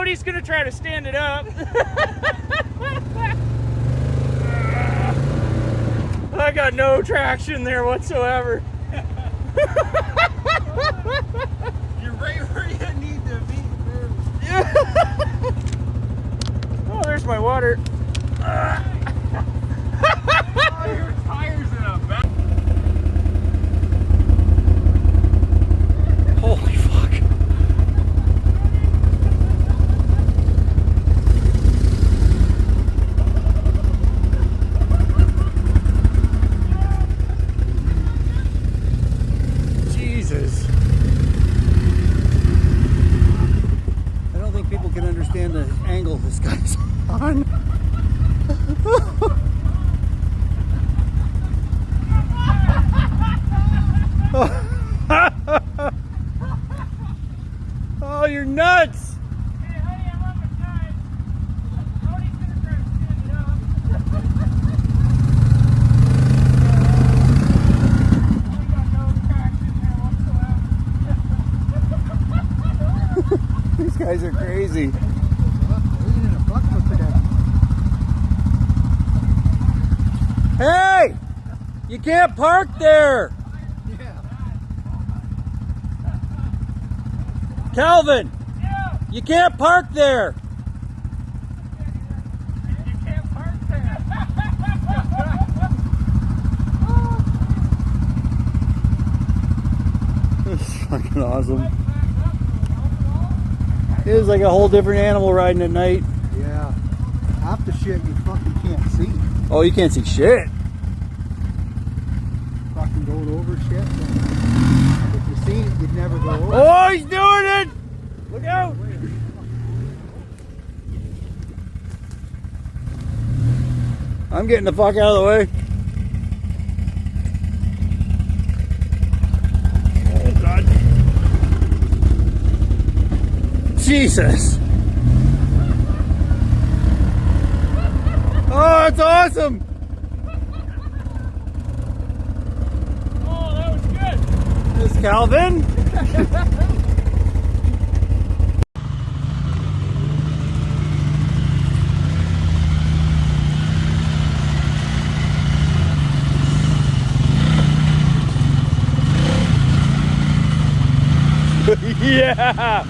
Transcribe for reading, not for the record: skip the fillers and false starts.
Brody's gonna try to stand it up. I got no traction there whatsoever. You're right where you need to be. Yeah. Oh, there's my water. Oh, your tires in a back. Holy fuck. Jesus. I don't think people can understand the angle this guy's on. Oh, you're nuts! Hey, honey, I'm on my side. Brody's gonna try to stand it up. I got no traction there whatsoever. These guys are crazy. Hey! You can't park there! Calvin! Yeah. You can't park there! You can't park there. This is fucking awesome. It is like a whole different animal riding at night. Yeah. Half the shit you fucking can't see. Oh, you can't see shit. Fucking going over shit. If you seen it, you'd never go over. Oh, he's doing it! Look out! I'm getting the fuck out of the way. Oh, God. Jesus. Oh, that's awesome. Oh, that was good. This Calvin? Yeah!